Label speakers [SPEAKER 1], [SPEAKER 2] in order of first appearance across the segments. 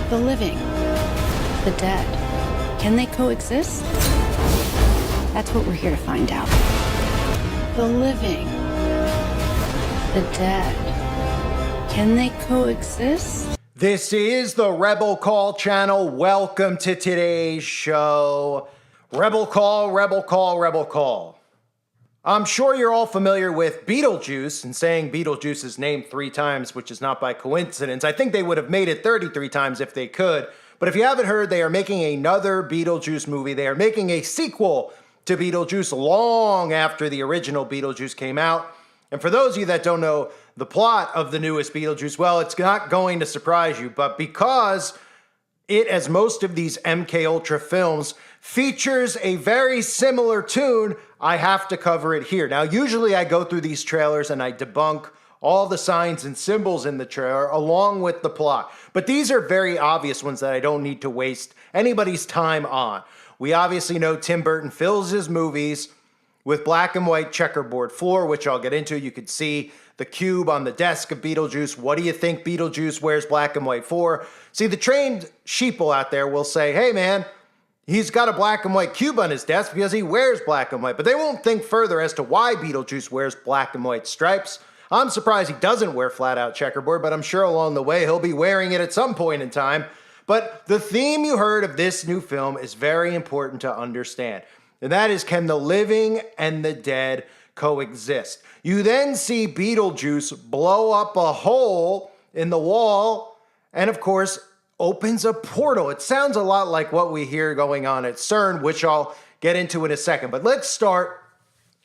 [SPEAKER 1] The living, the dead, can they coexist? That's what we're here to find out. The living, the dead, can they coexist?
[SPEAKER 2] This is the Rebel Call channel. Welcome to today's show. Rebel Call, Rebel Call, Rebel Call. I'm sure you're all familiar with Beetlejuice and saying Beetlejuice's name 3 times, which is not by coincidence. I think they would have made it 33 times if they could. But if you haven't heard, they are making another Beetlejuice movie. They are making a sequel to Beetlejuice long after the original Beetlejuice came out. And for those of you that don't know the plot of the newest Beetlejuice, well, it's not going to surprise you. But because it, as most of these MK Ultra films, features a very similar tune, I have to cover it here. Now, usually I go through these trailers and I debunk all the signs and symbols in the trailer along with the plot. But these are very obvious ones that I don't need to waste anybody's time on. We obviously know Tim Burton fills his movies with black and white checkerboard floor, which I'll get into. You could see the cube on the desk of Beetlejuice. What do you think Beetlejuice wears black and white for? See, the trained sheeple out there will say, hey man, he's got a black and white cube on his desk because he wears black and white. But they won't think further as to why Beetlejuice wears black and white stripes. I'm surprised he doesn't wear flat out checkerboard, but I'm sure along the way he'll be wearing it at some point in time. But the theme you heard of this new film is very important to understand. And that is, can the living and the dead coexist? You then see Beetlejuice blow up a hole in the wall and, of course, opens a portal. It sounds a lot like what we hear going on at Cern, which I'll get into in a second. But let's start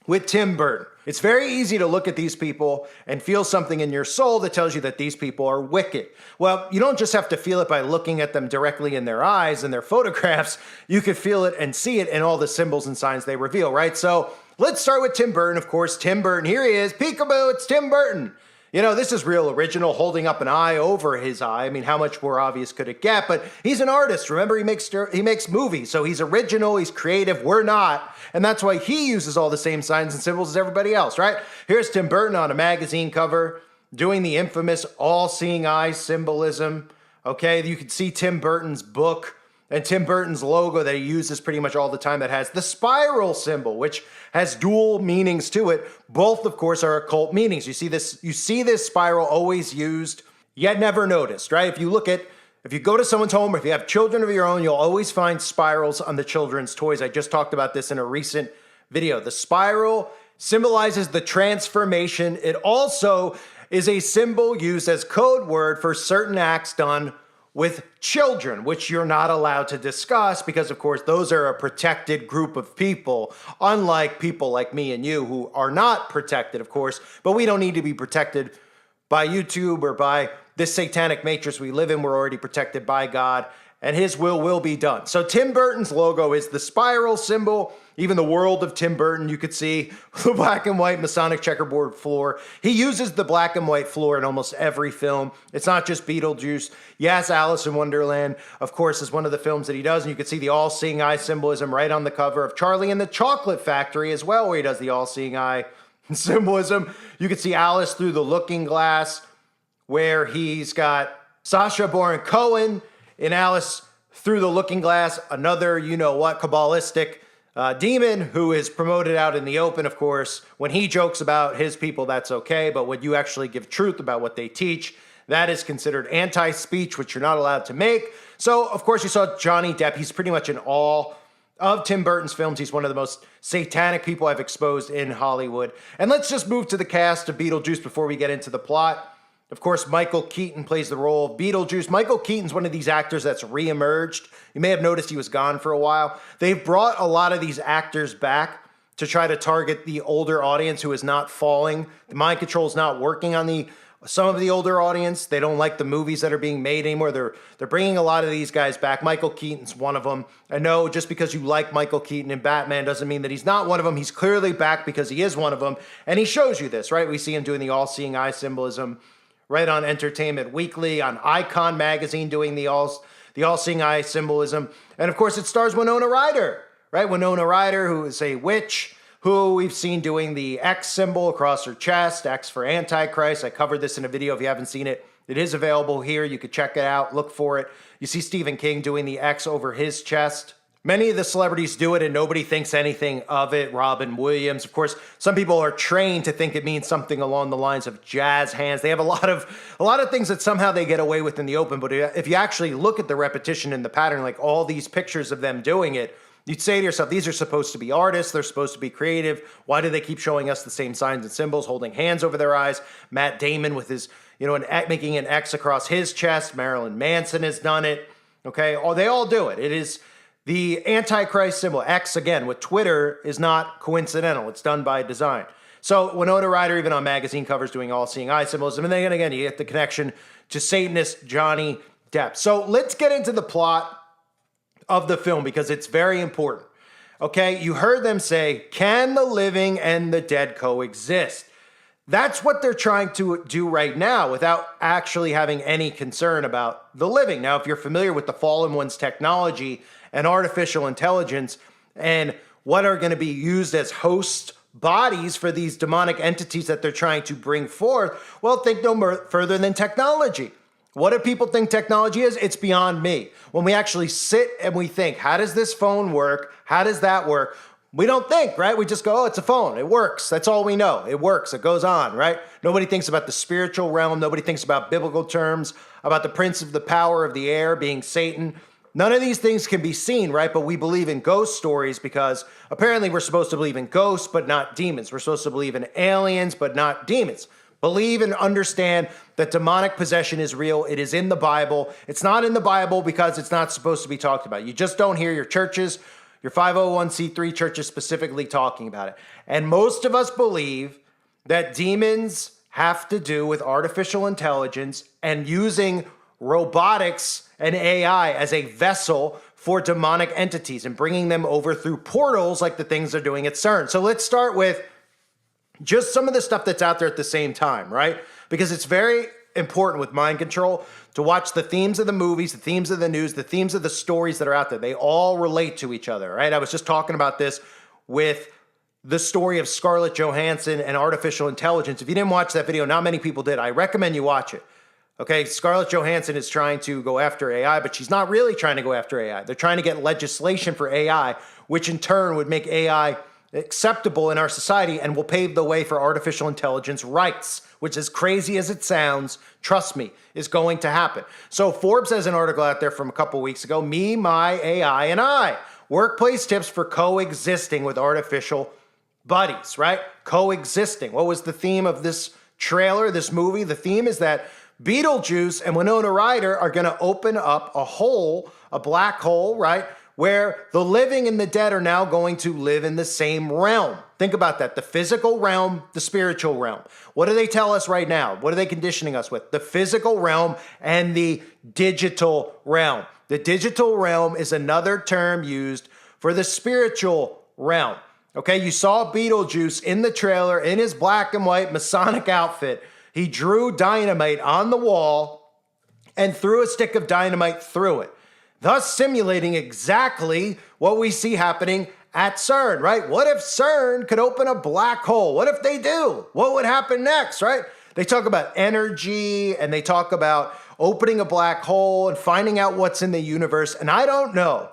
[SPEAKER 2] with Tim Burton. It's very easy to look at these people and feel something in your soul that tells you that these people are wicked. Well, you don't just have to feel it by looking at them directly in their eyes and their photographs. You could feel it and see it in all the symbols and signs they reveal, right? So let's start with Tim Burton. Of course, Tim Burton, here he is. Peekaboo, it's Tim Burton. You know, this is real original, holding up an eye over his eye. I mean, how much more obvious could it get? But he's an artist. Remember, he makes movies, so he's original, he's creative. We're not. And that's why he uses all the same signs and symbols as everybody else, right? Here's Tim Burton on a magazine cover doing the infamous all-seeing eye symbolism. Okay, you can see Tim Burton's book and Tim Burton's logo that he uses pretty much all the time that has the spiral symbol, which has dual meanings to it. Both, of course, are occult meanings. You see this spiral always used, yet never noticed, right? If you go to someone's home or if you have children of your own, you'll always find spirals on the children's toys. I just talked about this in a recent video. The spiral symbolizes the transformation. It also is a symbol used as code word for certain acts done with children, which you're not allowed to discuss because, of course, those are a protected group of people, unlike people like me and you who are not protected, of course, but we don't need to be protected by YouTube or by this satanic matrix we live in. We're already protected by God, and his will be done. So Tim Burton's logo is the spiral symbol. Even the world of Tim Burton, you could see the black and white Masonic checkerboard floor. He uses the black and white floor in almost every film. It's not just Beetlejuice. Yes, Alice in Wonderland, of course, is one of the films that he does. And you can see the all-seeing eye symbolism right on the cover of Charlie and the Chocolate Factory as well, where he does the all-seeing eye symbolism. You can see Alice through the looking glass, where he's got Sacha Baron Cohen in Alice Through the Looking Glass, another you-know-what Kabbalistic demon who is promoted out in the open, of course. When he jokes about his people, that's okay, but when you actually give truth about what they teach, that is considered anti-speech, which you're not allowed to make. So, of course, you saw Johnny Depp. He's pretty much in all of Tim Burton's films. He's one of the most satanic people I've exposed in Hollywood. And let's just move to the cast of Beetlejuice before we get into the plot. Of course, Michael Keaton plays the role of Beetlejuice. Michael Keaton's one of these actors that's reemerged. You may have noticed he was gone for a while. They've brought a lot of these actors back to try to target the older audience who is not falling. The mind control is not working on some of the older audience. They don't like the movies that are being made anymore. They're bringing a lot of these guys back. Michael Keaton's one of them. I know just because you like Michael Keaton in Batman doesn't mean that he's not one of them. He's clearly back because he is one of them. And he shows you this, right? We see him doing the all-seeing eye symbolism right on Entertainment Weekly, on Icon Magazine doing the all-seeing eye symbolism. And of course, it stars Winona Ryder, right? Winona Ryder, who is a witch, who we've seen doing the X symbol across her chest, X for Antichrist. I covered this in a video. If you haven't seen it, It is available here. You could check it out, look for it. You see Stephen King doing the X over his chest. Many of the celebrities do it and nobody thinks anything of it. Robin Williams, of course, some people are trained to think it means something along the lines of jazz hands. They have a lot of things that somehow they get away with in the open. But if you actually look at the repetition and the pattern, like all these pictures of them doing it, you'd say to yourself, these are supposed to be artists. They're supposed to be creative. Why do they keep showing us the same signs and symbols, holding hands over their eyes? Matt Damon with his, making an X across his chest. Marilyn Manson has done it. Okay, they all do it. It is the Antichrist symbol. X, again, with Twitter is not coincidental. It's done by design. So Winona Ryder, even on magazine covers, doing all-seeing eye symbolism. And then again, you get the connection to Satanist Johnny Depp. So let's get into the plot of the film because it's very important. Okay, you heard them say, can the living and the dead coexist? That's what they're trying to do right now without actually having any concern about the living. Now, if you're familiar with the Fallen One's technology and artificial intelligence and what are going to be used as host bodies for these demonic entities that they're trying to bring forth, well, think no further than technology. What do people think technology is? It's beyond me. When we actually sit and we think, how does this phone work? How does that work? We don't think, right? We just go, oh, it's a phone. It works. That's all we know. It works. It goes on, right? Nobody thinks about the spiritual realm. Nobody thinks about biblical terms, about the prince of the power of the air being Satan. None of these things can be seen, right? But we believe in ghost stories because apparently we're supposed to believe in ghosts, but not demons. We're supposed to believe in aliens, but not demons. Believe and understand that demonic possession is real. It is in the Bible. It's not in the Bible because it's not supposed to be talked about. You just don't hear your churches, your 501c3 churches specifically talking about it. And most of us believe that demons have to do with artificial intelligence and using robotics and AI as a vessel for demonic entities and bringing them over through portals like the things they're doing at Cern. So let's start with just some of the stuff that's out there at the same time, right? Because it's very important with mind control to watch the themes of the movies, the themes of the news, the themes of the stories that are out there. They all relate to each other, right? I was just talking about this with the story of Scarlett Johansson and artificial intelligence. If you didn't watch that video, not many people did. I recommend you watch it. Okay, Scarlett Johansson is trying to go after AI, but she's not really trying to go after AI. They're trying to get legislation for AI, which in turn would make AI acceptable in our society and will pave the way for artificial intelligence rights, which, as crazy as it sounds, trust me, is going to happen. So Forbes has an article out there from a couple weeks ago, Me, My, AI, and I. Workplace tips for coexisting with artificial buddies, right? Coexisting. What was the theme of this trailer, this movie? The theme is that Beetlejuice and Winona Ryder are going to open up a hole, a black hole, right? Where the living and the dead are now going to live in the same realm. Think about that. The physical realm, the spiritual realm. What do they tell us right now? What are they conditioning us with? The physical realm and the digital realm. The digital realm is another term used for the spiritual realm. Okay, you saw Beetlejuice in the trailer in his black and white Masonic outfit. He drew dynamite on the wall and threw a stick of dynamite through it, thus simulating exactly what we see happening at Cern, right? What if Cern could open a black hole? What if they do? What would happen next, right? They talk about energy and they talk about opening a black hole and finding out what's in the universe. And I don't know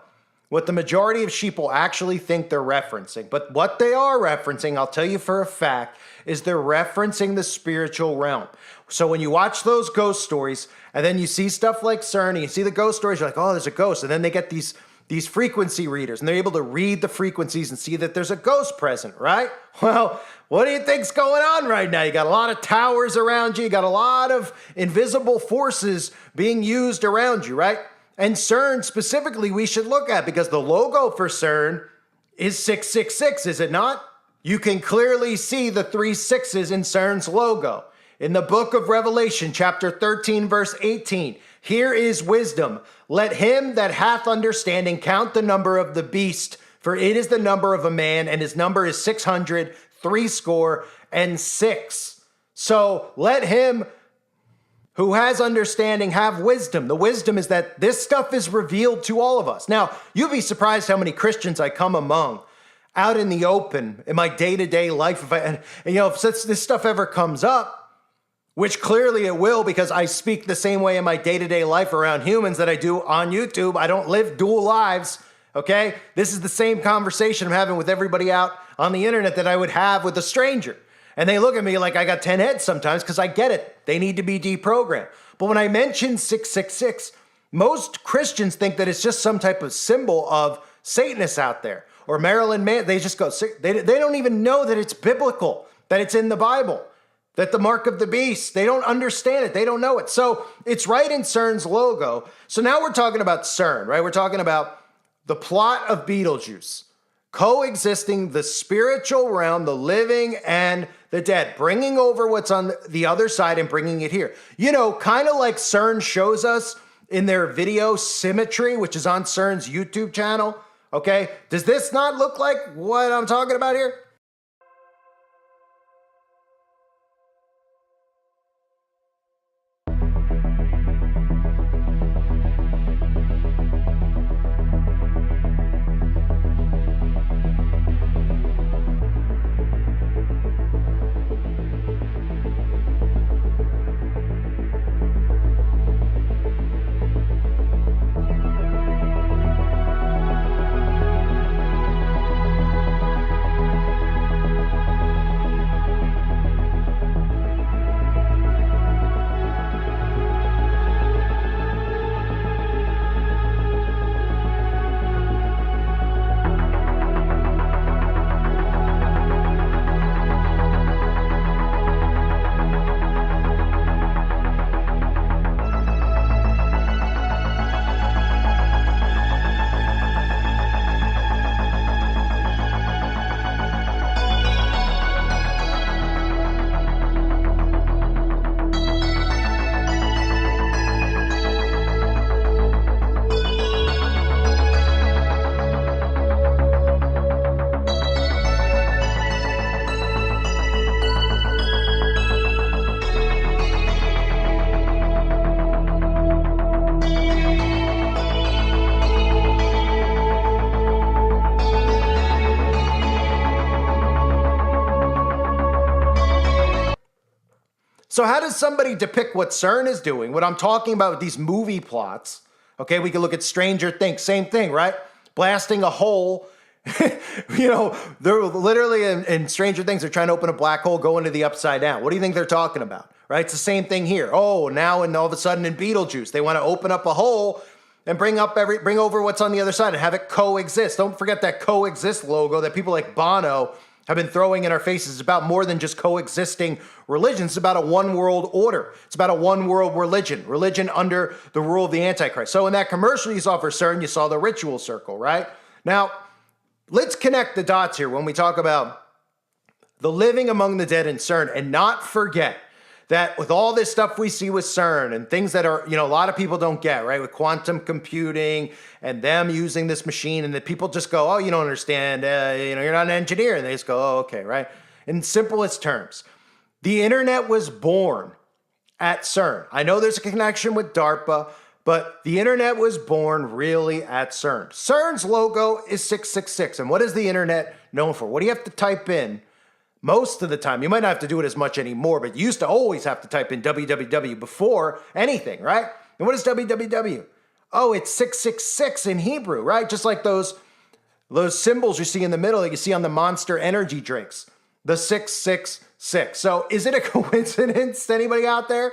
[SPEAKER 2] what the majority of sheeple actually think they're referencing. But what they are referencing, I'll tell you for a fact, is they're referencing the spiritual realm. So when you watch those ghost stories, and then you see stuff like CERN, and you see the ghost stories, you're like, oh, there's a ghost. And then they get these frequency readers, and they're able to read the frequencies and see that there's a ghost present, right? Well, what do you think's going on right now? You got a lot of towers around you. You got a lot of invisible forces being used around you, right? And CERN specifically we should look at because the logo for CERN is 666, is it not? You can clearly see the 3 6s in CERN's logo. In the book of Revelation, chapter 13, verse 18, here is wisdom. Let him that hath understanding count the number of the beast, for it is the number of a man, and his number is 666. So let him who has understanding have wisdom. The wisdom is that this stuff is revealed to all of us. Now, you'll be surprised how many Christians I come among out in the open in my day-to-day life. If this stuff ever comes up, which clearly it will because I speak the same way in my day-to-day life around humans that I do on YouTube. I don't live dual lives, okay? This is the same conversation I'm having with everybody out on the internet that I would have with a stranger. And they look at me like I got 10 heads sometimes because I get it. They need to be deprogrammed. But when I mention 666, most Christians think that it's just some type of symbol of Satanists out there or Marilyn Manson. They just go, they don't even know that it's biblical, that it's in the Bible, that the mark of the beast, they don't understand it. They don't know it. So it's right in Cern's logo. So now we're talking about Cern, right? We're talking about the plot of Beetlejuice, coexisting the spiritual realm, the living and the dead, bringing over what's on the other side and bringing it here. You know, kind of like Cern shows us in their video Symmetry, which is on Cern's YouTube channel, okay? Does this not look like what I'm talking about here? So how does somebody depict what Cern is doing? What I'm talking about with these movie plots, okay, we can look at Stranger Things, same thing, right? Blasting a hole, you know, they're literally in Stranger Things, they're trying to open a black hole, go into the upside down. What do you think they're talking about, right? It's the same thing here. Oh, now and all of a sudden in Beetlejuice, they want to open up a hole and bring over what's on the other side and have it coexist. Don't forget that coexist logo that people like Bono have been throwing in our faces. It's about more than just coexisting religions. It's about a one world order. It's about a one world religion under the rule of the Antichrist. So in that commercial you saw for Cern, you saw the ritual circle, right? Now, let's connect the dots here when we talk about the living among the dead in Cern and not forget that with all this stuff we see with Cern and things that are, you know, a lot of people don't get, right? With quantum computing and them using this machine and that people just go, oh, you don't understand, you know, you're not an engineer. And they just go, oh, okay, right? In simplest terms, the internet was born at Cern. I know there's a connection with DARPA, but the internet was born really at Cern. Cern's logo is 666. And what is the internet known for? What do you have to type in? Most of the time, you might not have to do it as much anymore, but you used to always have to type in www before anything, right? And what is www? Oh, it's 666 in Hebrew, right? Just like those symbols you see in the middle that you see on the Monster energy drinks, the 666. So is it a coincidence, anybody out there,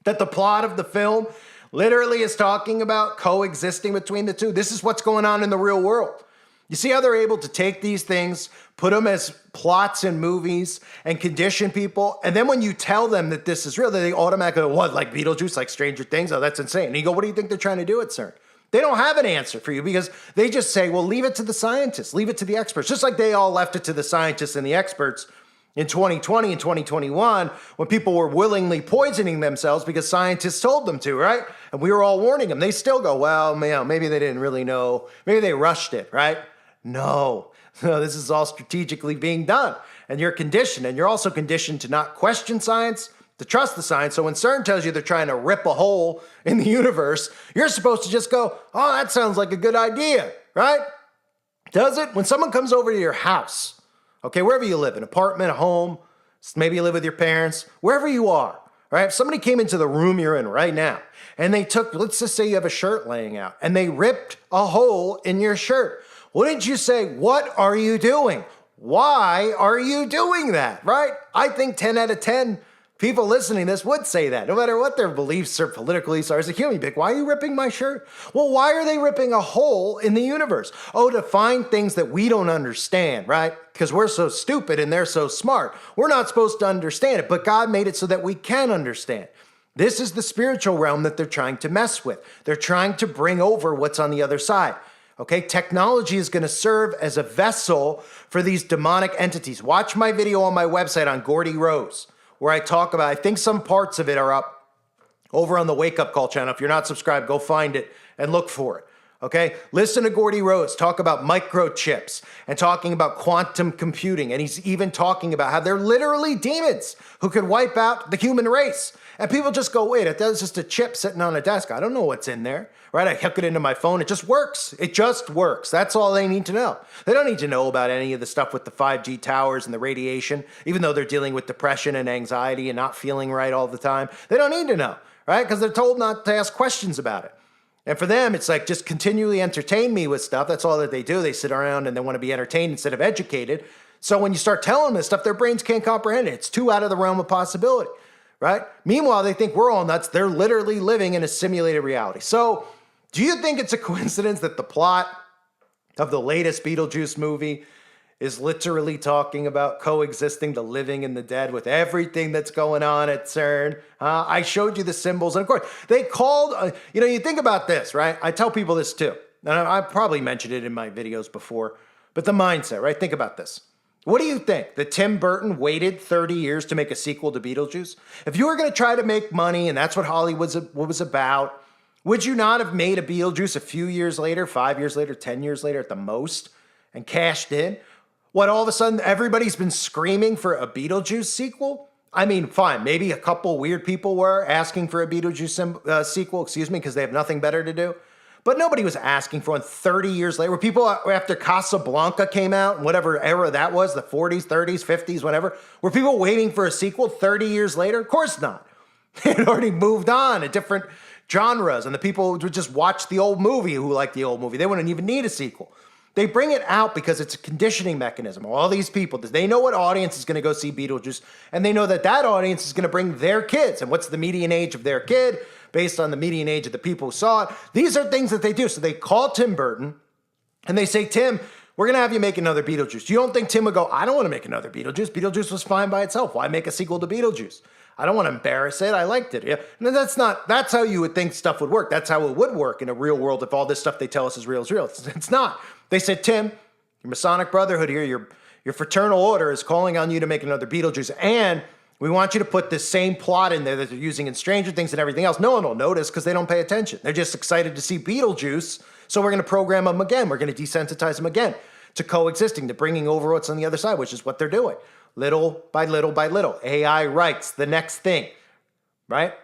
[SPEAKER 2] that the plot of the film literally is talking about coexisting between the two? This is what's going on in the real world. You see how they're able to take these things, put them as plots in movies and condition people. And then when you tell them that this is real, they automatically go, what, like Beetlejuice, like Stranger Things? Oh, that's insane. And you go, what do you think they're trying to do at CERN? They don't have an answer for you because they just say, well, leave it to the scientists, leave it to the experts. Just like they all left it to the scientists and the experts in 2020 and 2021 when people were willingly poisoning themselves because scientists told them to, right? And we were all warning them. They still go, well, you know, maybe they didn't really know. Maybe they rushed it, right? No, this is all strategically being done. And you're conditioned. And you're also conditioned to not question science, to trust the science. So when CERN tells you they're trying to rip a hole in the universe, you're supposed to just go, oh, that sounds like a good idea, right? Does it? When someone comes over to your house, okay, wherever you live, an apartment, a home, maybe you live with your parents, wherever you are, right? If somebody came into the room you're in right now and they took, let's just say you have a shirt laying out and they ripped a hole in your shirt, wouldn't you say, what are you doing? Why are you doing that, right? I think 10 out of 10 people listening to this would say that, no matter what their beliefs or political beliefs are. As a human being, why are you ripping my shirt? Well, why are they ripping a hole in the universe? Oh, to find things that we don't understand, right? Because we're so stupid and they're so smart. We're not supposed to understand it, but God made it so that we can understand. This is the spiritual realm that they're trying to mess with. They're trying to bring over what's on the other side. Okay, technology is going to serve as a vessel for these demonic entities. Watch my video on my website on Gordy Rose, where I talk about, I think some parts of it are up over on the Wake Up Call channel. If you're not subscribed, go find it and look for it. Okay, listen to Gordy Rose talk about microchips and talking about quantum computing. And he's even talking about how they're literally demons who could wipe out the human race. And people just go, wait, that's just a chip sitting on a desk. I don't know what's in there, right? I hook it into my phone. It just works. It just works. That's all they need to know. They don't need to know about any of the stuff with the 5G towers and the radiation, even though they're dealing with depression and anxiety and not feeling right all the time. They don't need to know, right? Because they're told not to ask questions about it. And for them, it's like, just continually entertain me with stuff. That's all that they do. They sit around and they want to be entertained instead of educated. So when you start telling them this stuff, their brains can't comprehend it. It's too out of the realm of possibility, right? Meanwhile, they think we're all nuts. They're literally living in a simulated reality. So do you think it's a coincidence that the plot of the latest Beetlejuice movie is literally talking about coexisting the living and the dead with everything that's going on at Cern? I showed you the symbols. And of course, they called, you think about this, right? I tell people this too. And I probably mentioned it in my videos before, but the mindset, right? Think about this. What do you think? That Tim Burton waited 30 years to make a sequel to Beetlejuice? If you were going to try to make money, and that's what Hollywood was about, would you not have made a Beetlejuice a few years later, 5 years later, 10 years later at the most, and cashed in? What, all of a sudden, everybody's been screaming for a Beetlejuice sequel? I mean, fine, maybe a couple weird people were asking for a Beetlejuice sequel, because they have nothing better to do. But nobody was asking for one 30 years later. Were people, after Casablanca came out, whatever era that was, the 40s, 30s, 50s, whatever, were people waiting for a sequel 30 years later? Of course not. They had already moved on to different genres, and the people would just watch the old movie who liked the old movie. They wouldn't even need a sequel. They bring it out because it's a conditioning mechanism. All these people, they know what audience is going to go see Beetlejuice, and they know that that audience is going to bring their kids. And what's the median age of their kid based on the median age of the people who saw it? These are things that they do. So they call Tim Burton, and they say, Tim, we're going to have you make another Beetlejuice. You don't think Tim would go, I don't want to make another Beetlejuice. Beetlejuice was fine by itself. Why make a sequel to Beetlejuice? I don't want to embarrass it. I liked it. Yeah. And that's how you would think stuff would work. That's how it would work in a real world if all this stuff they tell us is real. It's not. They said, Tim, your Masonic Brotherhood here, your fraternal order is calling on you to make another Beetlejuice. And we want you to put this same plot in there that they're using in Stranger Things and everything else. No one will notice because they don't pay attention. They're just excited to see Beetlejuice. So we're going to program them again. We're going to desensitize them again to coexisting, to bringing over what's on the other side, which is what they're doing. Little by little by little. AI writes the next thing, right?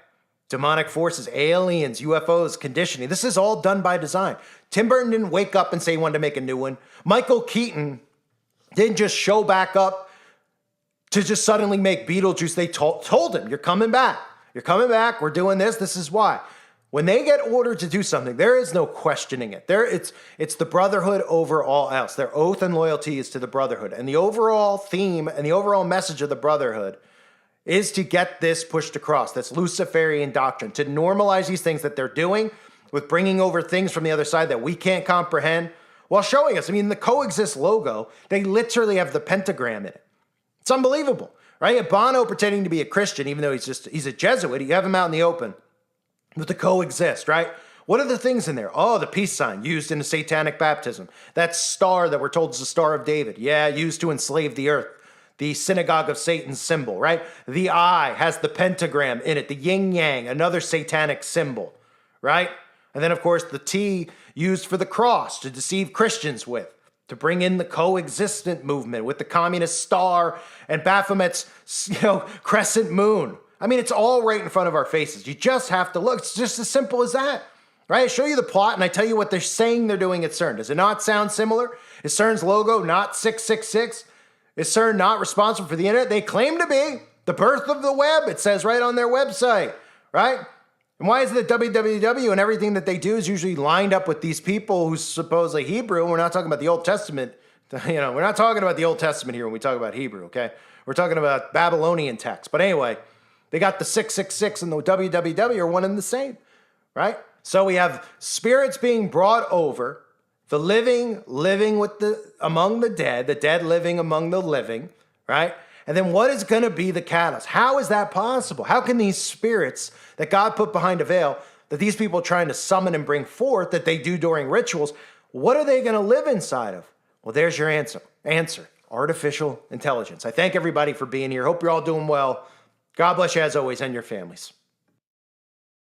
[SPEAKER 2] Demonic forces, aliens, UFOs, conditioning. This is all done by design. Tim Burton didn't wake up and say he wanted to make a new one. Michael Keaton didn't just show back up to just suddenly make Beetlejuice. They told him, you're coming back. You're coming back. We're doing this. This is why. When they get ordered to do something, there is no questioning it. It's the brotherhood over all else. Their oath and loyalty is to the brotherhood. And the overall theme and the overall message of the brotherhood is to get this pushed across, this Luciferian doctrine, to normalize these things that they're doing with bringing over things from the other side that we can't comprehend while showing us. I mean, the Coexist logo, they literally have the pentagram in it. It's unbelievable, right? Bono pretending to be a Christian, even though he's a Jesuit, you have him out in the open with the Coexist, right? What are the things in there? Oh, the peace sign used in the satanic baptism. That star that we're told is the Star of David. Yeah, used to enslave the earth. The synagogue of Satan's symbol, right? The eye has the pentagram in it. The yin yang, another satanic symbol, right? And then, of course, the T used for the cross to deceive Christians with, to bring in the coexistent movement with the communist star and Baphomet's, crescent moon. I mean, it's all right in front of our faces. You just have to look. It's just as simple as that, right? I show you the plot and I tell you what they're saying they're doing at Cern. Does it not sound similar? Is Cern's logo not 666? Is Cern not responsible for the internet? They claim to be. The birth of the web, it says right on their website, right? And why is it that www and everything that they do is usually lined up with these people who's supposedly Hebrew? We're not talking about the Old Testament. We're not talking about the Old Testament here when we talk about Hebrew, okay? We're talking about Babylonian text. But anyway, they got the 666 and the www are one and the same, right? So we have spirits being brought over, the living living among the dead living among the living, right? And then what is going to be the catalyst? How is that possible? How can these spirits that God put behind a veil, that these people are trying to summon and bring forth, that they do during rituals, what are they going to live inside of? Well, there's your answer. Artificial intelligence. I thank everybody for being here. Hope you're all doing well. God bless you as always and your families.